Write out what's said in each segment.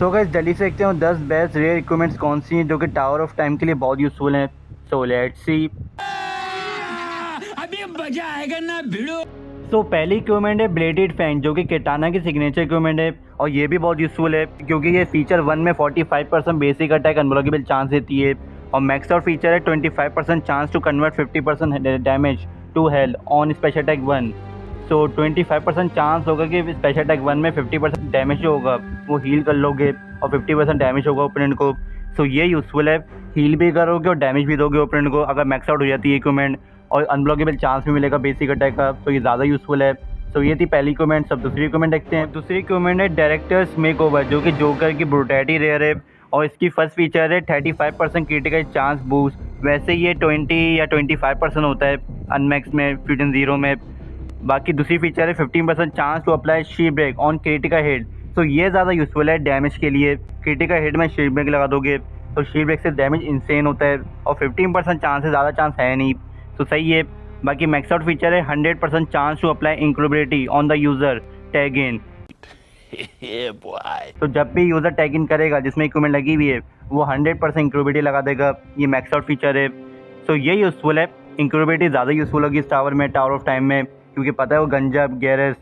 So guys जल्दी से देखते हैं 10 बेस्ट रेयर इक्विपमेंट्स कौन सी हैं जो कि टावर ऑफ टाइम के लिए बहुत यूज़फुल हैं। So let's see. अभी मजा आएगा ना भिड़ो। सो पहली इक्विपमेंट है ब्लेडेड फैंग जो कि कैटाना की सिग्नेचर इक्विपमेंट है और ये भी बहुत यूज़फुल है क्योंकि ये फीचर 1 में 45% बेसिक अटैक अनब्लॉकेबल चांस देती है और मैक्स आउट फीचर है 25% chance to convert 50% damage to health on special attack 1। So 25% chance होगा कि स्पेशल अटैक 1 में 50% डैमेज जो होगा वो हील कर लोगे और 50% डैमेज होगा ओपोनेंट को। सो ये यूज़फुल है, हील भी करोगे और डैमेज भी दोगे ओपोनेंट को अगर मैक्स आउट हो जाती है इक्विपमेंट और अनब्लॉकेबल चांस भी मिलेगा बेसिक अटैक का, तो ये ज़्यादा यूज़फुल है। सो ये थी पहली कमेंट। सब दूसरी कमेंट देखते हैं। दूसरी कमेंट है डायरेक्टर्स मेकओवर जो कि जोकर की ब्रूटैलिटी रेयर है और इसकी फर्स्ट फीचर है 35% क्रिटिकल चांस बूस्ट। वैसे ये 20 या 25% होता है अनमैक्स में, फ्यूजन जीरो में। बाकी दूसरी फीचर है 15% chance to apply shield break on critical hit. तो ये ज़्यादा यूज़फुल है डैमेज के लिए। क्रिटिकल हिट में शील्ड ब्रेक लगा दोगे तो शील्ड ब्रेक से डैमेज इंसेन होता है और 15% चांस है, ज़्यादा चांस है नहीं, तो सही है। बाकी मैक्स आउट फीचर है 100% chance to apply incubability on the user tag in. तो जब भी यूज़र टैग इन करेगा जिसमें इक्विपमेंट लगी हुई है वो 100% इंक्यूबेबिलिटी लगा देगा। ये मैक्स आउट फीचर है। सो ये यूज़फुल है। इंक्यूबेबिलिटी ज़्यादा यूज़फुल होगी इस टावर में, टावर ऑफ टाइम में, क्योंकि पता है वो गंजा गैरेस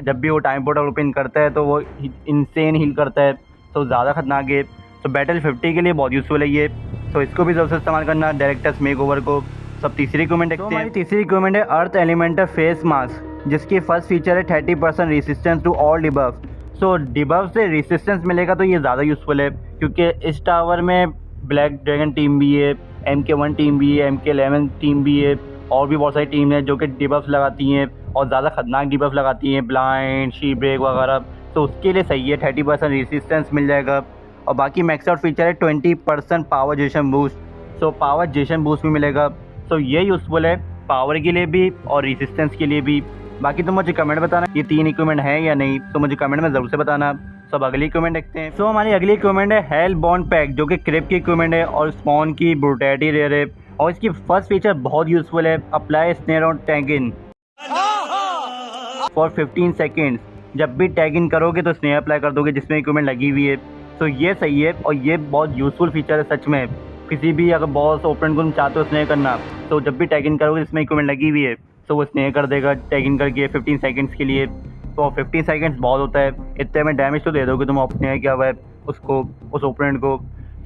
जब भी वो टाइम पोर्टल ओपन करता है तो वो इंसेन हील करता है, तो ज़्यादा खतरनाक है। तो बैटल 50 के लिए बहुत यूज़फुल है ये, तो इसको भी ज़रूर से इस्तेमाल करना डायरेक्टर्स मेकओवर को। सब तीसरी कमेंट देखते हैं। तीसरी कमेंट है अर्थ एलिमेंटल फेस मास्क जिसकी फर्स्ट फीचर है 30% resistance to all debuff. So debuff से रेसिस्टेंस मिलेगा तो ये ज़्यादा यूज़फुल है क्योंकि इस टावर में ब्लैक ड्रैगन टीम भी है, MK1 टीम भी है, MK11 टीम भी है और भी बहुत सारी टीम है जो कि डिबफ लगाती हैं और ज़्यादा खतरनाक डिबफ लगाती हैं, ब्लाइंड, शी ब्रेक वगैरह। तो उसके लिए सही है, 30% रेसिस्टेंस मिल जाएगा। और बाकी मैक्स आउट फीचर है 20% पावर जेशन बूस्ट। सो पावर जेशन बूस्ट भी मिलेगा। सो ये यूज़फुल है पावर के लिए भी और रेसिस्टेंस के लिए भी। बाकी तुम मुझे कमेंट बताना ये 3 इक्विपमेंट है या नहीं, तो मुझे कमेंट में ज़रूर से बताना। सब अगली इक्विपमेंट देखते हैं। सो हमारी अगली इक्विपमेंट है हेल बॉन्ड पैक जो कि क्रिप की इक्विपमेंट है और स्पॉन की ब्रूटैलिटी रेयर है और इसकी फर्स्ट फीचर बहुत यूज़फुल है, apply snare on tag in for 15 seconds. जब भी टैग इन करोगे तो स्नेयर अप्लाई कर दोगे जिसमें इक्विपमेंट लगी हुई है। तो ये सही है और ये बहुत यूज़फुल फीचर है सच में। किसी भी अगर बॉस ओपोनेंट को तुम चाहते हो स्नेयर करना तो जब भी टैग इन करोगे जिसमें इक्विपमेंट लगी हुई है तो वो स्नेयर कर देगा टैग इन करके 15 सेकेंड्स के लिए। तो 15 सेकेंड्स बहुत होता है, इतने में डैमेज तो दे दोगे तुम स्नेयर किया हुआ है उसको, उस ओपोनेंट को।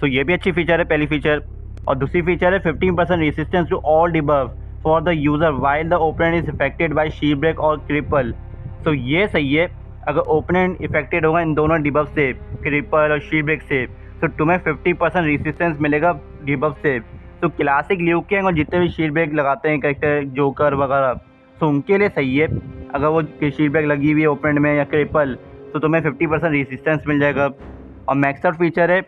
तो ये भी अच्छी फीचर है पहली फीचर। और दूसरी फीचर है 15% resistance to all debuff for the user while the opponent is affected by shield break और क्रिपल। तो ये सही है, अगर ओपोनेंट इफेक्टेड होगा इन दोनों डिबफ से, क्रिपल और शील्ड ब्रेक से, तो तुम्हें 50% रेसिस्टेंस मिलेगा डिबफ से। तो क्लासिक ल्यू कैंग और जितने भी शील्ड ब्रेक लगाते हैं कैरेक्टर जोकर वगैरह, तो उनके लिए सही है। अगर वो शील्ड ब्रेक लगी हुई है ओपोनेंट में या क्रिपल तो तुम्हें 50% रेसिस्टेंस मिल जाएगा। और मैक्स आउट फीचर है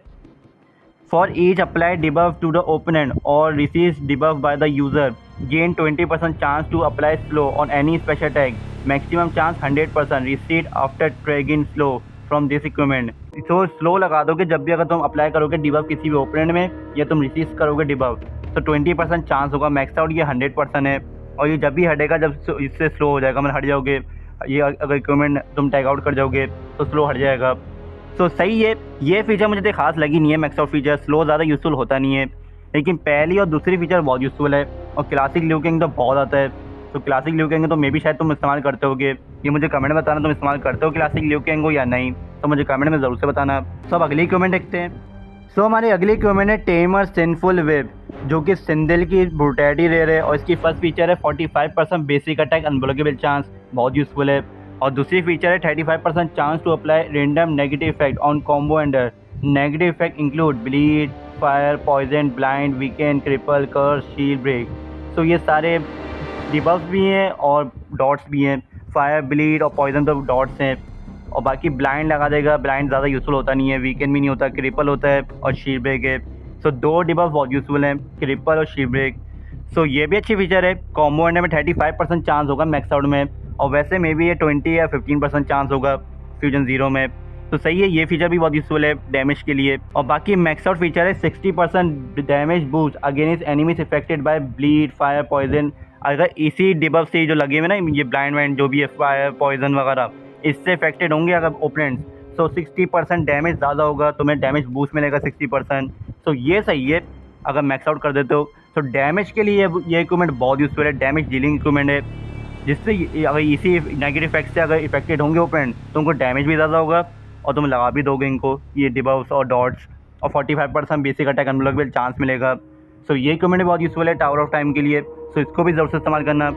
for each applied debuff to the opponent और receives debuff by the user gain 20% chance to apply slow on any special tag, maximum chance 100% reached after triggering slow from this equipment. तो slow लगा दोगे जब भी अगर तुम apply करोगे debuff किसी भी ओपोनेंट में या तुम रिसीव करोगे डिबफ तो 20% चांस होगा। मैक्स आउट ये 100% है और ये जब भी हटेगा जब इससे स्लो हो जाएगा, मतलब हट जाओगे, ये अगर इक्विपमेंट तुम टैग आउट कर जाओगे तो स्लो हट जाएगा। तो सही है, ये फीचर मुझे तो खास लगी नहीं है। मैक्स आउट फीचर स्लो ज़्यादा यूज़फुल होता नहीं है, लेकिन पहली और दूसरी फीचर बहुत यूज़फुल है। और क्लासिक ल्यू कैंग तो बहुत आता है, तो क्लासिक ल्यू कैंग तो मे भी शायद तुम इस्तेमाल करते होगे। ये मुझे कमेंट में बताना तुम इस्तेमाल करते हो क्लासिक ल्यू कैंग को या नहीं, तो मुझे कमेंट में ज़रूर से बताना। सब अगली कमेंट देखते हैं। सो हमारी अगली कमेंट है टेमर सिंफुल वेब जो कि सिंदल की ब्रूटैलिटी रेयर है और इसकी फर्स्ट फीचर है 45% बेसिक अटैक अनब्लॉकेबल चांस, बहुत यूज़फुल है। और दूसरी फीचर है 35% chance to apply random negative effect on combo ender. Negative effect include bleed, fire, poison, blind, weakened, cripple, curse, shield break. तो ये सारे डिबफ्स भी हैं और डॉट्स भी हैं। फायर, ब्लीड और पॉइजन तो डॉट्स हैं और बाकी ब्लाइंड लगा देगा। ब्लाइंड ज़्यादा यूज़फुल होता नहीं है, वीकेंड भी नहीं होता, क्रिपल होता है और शील्ड ब्रेक है। सो 2 डिबफ बहुत यूज़फुल हैं, क्रिपल और शील्ड ब्रेक। सो ये भी अच्छी फीचर है। कॉम्बो एंडर में 35% चांस होगा मैक्स आउट में और वैसे में भी ये 20 या 15% चांस होगा फ्यूजन जीरो में। तो सही है, ये फीचर भी बहुत यूज़फुल है डैमेज के लिए। और बाकी मैक्स आउट फीचर है 60% damage boost against enemies affected by bleed, fire, poison. अगर इसी डिबफ से जो लगे हुए ना ये ब्लाइंड वाइंड जो भी है, फायर, पॉइजन वगैरह, इससे इफेक्टेड होंगे अगर ओपोनेंट्स, सो 60% डैमेज ज़्यादा होगा, तुम्हें डैमेज बूस्ट मिलेगा 60%। सो ये सही है अगर मैक्स आउट कर देते हो। तो डैमेज के लिए ये इक्विपमेंट बहुत यूज़फुल है, डैमेज डीलिंग इक्विपमेंट है, जिससे अगर इसी नेगेटिव इफेक्ट से अगर इफेक्टेड होंगे ओपोनेंट तो उनको डैमेज भी ज़्यादा होगा और तुम लगा भी दोगे इनको ये डिबफ्स और डॉट्स, और 45% बेसिक अटैक अनब्लॉकेबल चांस मिलेगा। सो ये इक्विपमेंट बहुत यूज़फुल है टावर ऑफ टाइम के लिए, सो इसको भी ज़रूर से इस्तेमाल करना।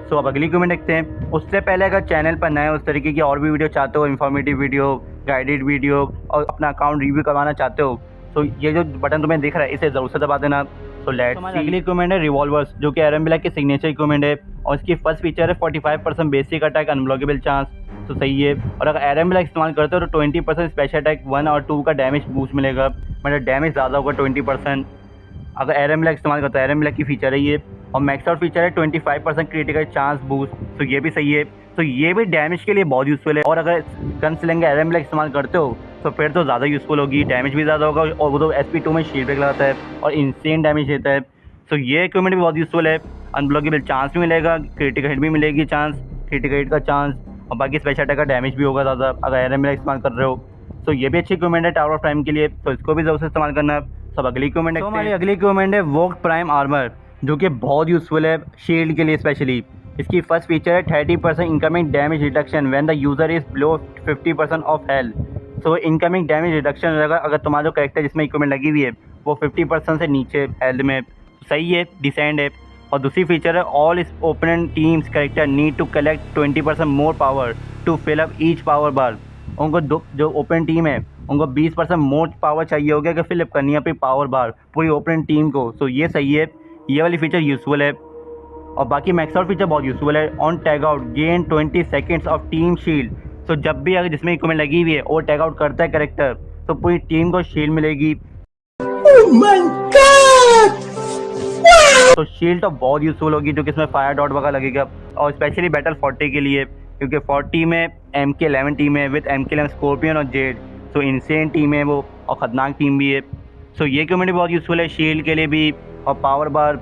सो अब अगली इक्विपमेंट देखते हैं। उससे पहले अगर चैनल पर नए उस तरीके की और भी वीडियो चाहते हो, इन्फॉर्मेटिव वीडियो, गाइडेड वीडियो और अपना अकाउंट रिव्यू करवाना चाहते हो, तो ये जो बटन तुम्हें दिख रहा है इसे ज़रूर से दबा देना। तो लेट्स सी अगली इक्विपमेंट है रिवॉल्वर्स, जो कि एरन ब्लैक की सिग्नेचर इक्विपमेंट है और इसकी फर्स्ट फीचर है 45% बेसिक अटैक अनब्लॉकेबल चांस। तो सही है, और अगर एरन ब्लैक इस्तेमाल करते हो तो 20% स्पेशल अटैक 1 और 2 का डैमेज बूस्ट मिलेगा, मतलब डैमेज ज़्यादा होगा 20% अगर एरन ब्लैक इस्तेमाल करता है। एरन ब्लैक की फीचर है ये, और मैक्स आउट फीचर है 25% क्रिटिकल चांस बूस्ट, तो ये भी सही है। तो ये भी डैमेज के लिए बहुत यूज़फुल है, और अगर गन स्लिंग एरन ब्लैक इस्तेमाल करते हो तो फिर तो ज़्यादा यूज़फुल होगी, डैमेज भी ज़्यादा होगा, और वो तो SP2 में शील्ड ब्रेक लगाता है और इंसेन डैमेज देता है। तो ये इक्विपमेंट भी बहुत यूज़फुल है, अनब्लॉकेबल चांस भी मिलेगा, क्रिटिकल हिट भी मिलेगी चांस, क्रिटिकल हिट का चांस, और बाकी स्पेशल अटैक का डैमेज भी होगा ज़्यादा अगर एरन ब्लैक इस्तेमाल कर रहे हो। तो ये भी अच्छी इक्विपमेंट है टावर ऑफ टाइम के लिए, तो इसको भी ज़रूर से इस्तेमाल करना। सब अगली इक्विपमेंट है। हमारी अगली इक्विपमेंट है वोक प्राइम आर्मर, जो कि बहुत यूज़फुल है शील्ड के लिए स्पेशली। इसकी फर्स्ट फीचर है 30% incoming damage reduction when the user is below 50% of health. So incoming damage reduction रहेगा अगर तुम्हारा जो कैरेक्टर जिसमें इक्विपमेंट लगी हुई है वो 50% से नीचे हेल्थ में, सही है, डिसेंड है। और दूसरी फीचर है all is opponent teams character need to collect 20% more power to fill up each power bar. उनको जो ओपन टीम है उनको 20% मोर पावर चाहिए होगा कि फिलअप करनी है अपनी पावर बार पूरी ओपन टीम को। सो ये सही है, ये वाली फीचर यूज़फुल है। और बाकी मैक्स आउट फीचर बहुत यूज़फुल है। On tag out gain 20 seconds of team shield. So जब भी अगर जिसमें इक्विपमेंट लगी हुई है और टैग आउट करता है कैरेक्टर तो पूरी टीम को शील्ड मिलेगी। तो शील्ड तो बहुत यूज़फुल होगी, जो कि इसमें फायर डॉट वगैरह लगेगा, और स्पेशली बैटल 40 के लिए, क्योंकि 40 में MK11 टीम है विद MK11 स्कॉर्पियन और जेड। सो इंसेन टीम है वो, और ख़तरनाक टीम भी है। सो ये कम्युनिटी बहुत यूज़फुल है शील्ड के लिए भी, और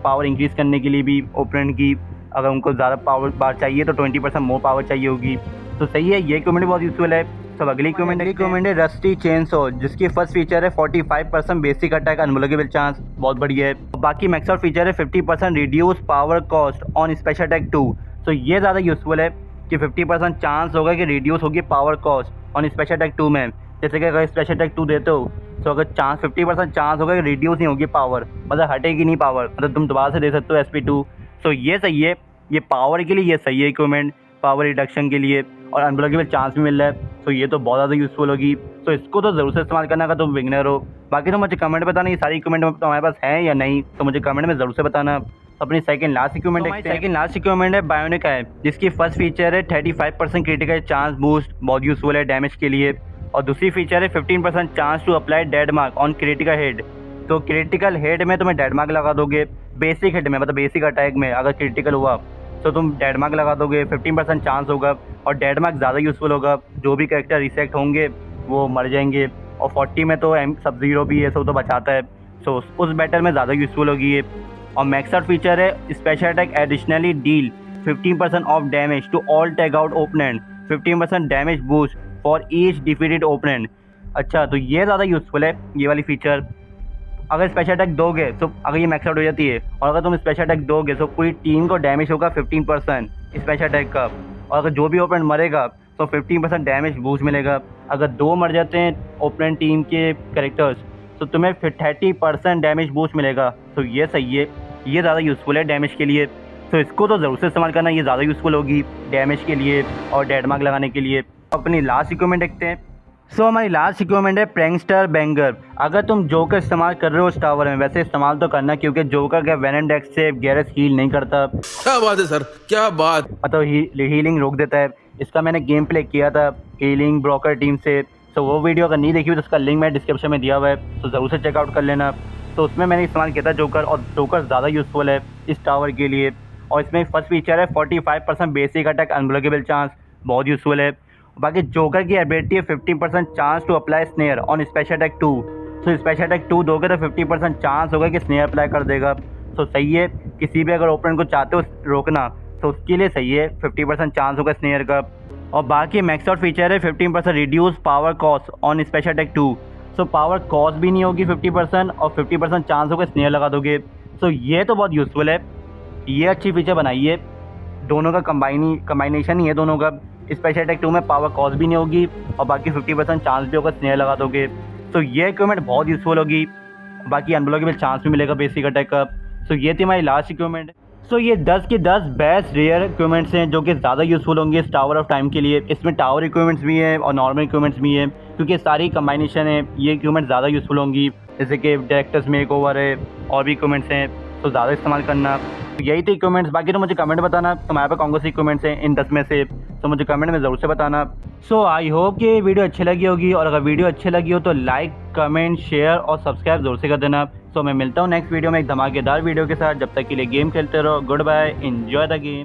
पावर इंक्रीज़ करने के लिए भी ओपोनेंट की। अगर उनको ज़्यादा पावर बार चाहिए तो 20% मोर पावर चाहिए होगी। तो सही है, ये कम्युनिटी बहुत यूज़फुल है। सब अगली कम्युनिटी है रस्टी चेनसॉ, जिसकी फर्स्ट फीचर है 45% बेसिक अटैक अनब्लॉकेबल चांस, बहुत बढ़िया है। बाकी मैक्स आउट फीचर है 50% reduce power cost on special attack 2। तो ये ज़्यादा यूज़फुल है कि 50% चांस होगा कि रिड्यूस होगी power cost on special attack 2 में। जैसे कि अगर स्पेशल अटैक 2 देते हो तो अगर 50% चांस होगा कि रिड्यूस नहीं होगी पावर, मतलब हटेगी नहीं पावर, मतलब तुम दोबारा से दे सकते हो SP2। सो ये सही है, ये पावर के लिए ये सही है इक्विपमेंट, पावर रिडक्शन के लिए, और अनब्लॉकेबल चांस भी मिल रहा है। तो ये तो बहुत ज़्यादा यूज़फुल होगी, तो इसको तो ज़रूर से इस्तेमाल करना अगर तुम बिगनर हो। बाकी तो मुझे कमेंट बताना ये सारी इक्विपमेंट तुम्हारे पास है या नहीं, तो मुझे कमेंट में ज़रूर से बताना। अपनी सेकंड लास्ट इक्विपमेंट देखते हैं। सेकंड लास्ट इक्विपमेंट है बायोनिक है, जिसकी फर्स्ट फीचर है 35% क्रिटिकल चांस बूस्ट, बहुत यूज़फुल है डैमेज के लिए। और दूसरी फीचर है 15% chance to apply dead mark on critical head. तो क्रिटिकल हेड में तुम्हें डेड मार्क लगा दोगे, बेसिक हेड में मतलब बेसिक अटैक में अगर क्रिटिकल हुआ तो तुम डेड मार्क लगा दोगे, 15% चांस होगा, और डेड मार्क ज़्यादा यूज़फुल होगा। जो भी कैरेक्टर रिसेक्ट होंगे वो मर जाएंगे, और 40 में तो सब ज़ीरो भी है, सब तो बचाता है। सो उस बैटल में ज़्यादा यूज़फुल होगी ये। और मैक्स आउट फीचर है special attack additionally deal 15% of damage to all tag out opponent, 15% damage boost for each defeated opponent. अच्छा, तो ये ज़्यादा यूज़फुल है ये वाली फीचर। अगर स्पेशल अटैक दोगे तो अगर ये मैक्स आउट हो जाती है, और अगर तुम स्पेशल अटैक दोगे तो पूरी टीम को डैमेज होगा 15% स्पेशल अटैक का, और अगर जो भी ओपोनेंट मरेगा तो 15% डैमेज बूस्ट मिलेगा। अगर 2 मर जाते हैं ओपोनेंट टीम के कैरेक्टर्स तो तुम्हें फिर 30% डैमेज बूस्ट मिलेगा। तो ये सही है, ये ज़्यादा यूज़फुल है डैमेज के लिए। तो इसको तो ज़रूर से इस्तेमाल करना, ये ज़्यादा यूज़फुल होगी डैमेज के लिए और डेड मार्क लगाने के लिए। अपनी लास्ट इक्विपमेंट देखते हैं। सो हमारी लास्ट इक्विपमेंट है प्रैंकस्टर बैंगर। अगर तुम जोकर इस्तेमाल कर रहे हो उस टावर में, वैसे इस्तेमाल तो करना, क्योंकि जोकर का वेनम डेक्स से गैरेज हील नहीं करता। क्या बात है सर, क्या बात। मतलब हीलिंग रोक देता है। इसका मैंने गेम प्ले किया था हीलिंग ब्रोकर टीम से, तो वो वीडियो अगर नहीं देखी हुई तो उसका लिंक मैं डिस्क्रिप्शन में दिया हुआ है, तो ज़रूर से चेकआउट कर लेना। तो उसमें मैंने इस्तेमाल किया था जोकर, और जोकर ज़्यादा यूज़फुल है इस टावर के लिए। और इसमें फर्स्ट फीचर है 45% बेसिक अटैक अनब्लॉकेबल चांस, बहुत यूज़फुल है। बाकी जोकर की एबिलिटी है 50% chance to apply snare on special attack 2। तो स्पेशल अटैक 2 दोगे तो 50% चांस होगा कि स्नेयर अप्लाई कर देगा। तो सही है, किसी भी अगर ओपोनेंट को चाहते हो रोकना तो उसके लिए सही है, 50% चांस होगा स्नेयर का। और बाकी मैक्स आउट फीचर है 15% reduce power cost on special attack 2। So power cost भी नहीं होगी 50% और 50% चांस होगा स्नेयर लगा दोगे। सो ये तो बहुत यूज़फुल है, ये अच्छी फीचर बनाई है। दोनों का कम्बाइनेशन ही है दोनों का। स्पेशल अटैक 2 में पावर कॉस्ट भी नहीं होगी और बाकी 50% चांस भी होगा स्नेयर लगा दोगे। सो ये इक्विपमेंट बहुत यूज़फुल होगी। बाकी अनब्लॉकेबल चांस भी मिलेगा बेसिक अटैक का। सो ये थी हमारी लास्ट इक्विपमेंट। सो ये 10 के 10 बेस्ट रेयर इक्विपमेंट्स हैं जो कि ज़्यादा यूज़फुल होंगे इस टावर ऑफ टाइम के लिए। इसमें टावर इक्विपमेंट्स भी हैं और नॉर्मल इक्विपमेंट्स भी हैं, क्योंकि सारी कम्बाइनेशन है। ये इक्विपमेंट ज़्यादा यूज़फुल होंगी, जैसे कि डायरेक्टर्स मेक ओवर है और भी इक्विपमेंट्स हैं, तो ज़्यादा इस्तेमाल करना। तो यही थे इक्विपमेंट्स। बाकी तो मुझे कमेंट बताना तुम्हारे पे कौन कौन से इक्विपमेंट्स हैं इन 10 में से, तो मुझे कमेंट में ज़रूर से बताना। सो आई होप कि वीडियो अच्छी लगी होगी, और अगर वीडियो अच्छी लगी हो तो लाइक, कमेंट, शेयर और सब्सक्राइब ज़रूर से कर देना। सो मैं मिलता हूँ नेक्स्ट वीडियो में एक धमाकेदार वीडियो के साथ। जब तक के लिए गेम खेलते रहो। Goodbye, enjoy the game.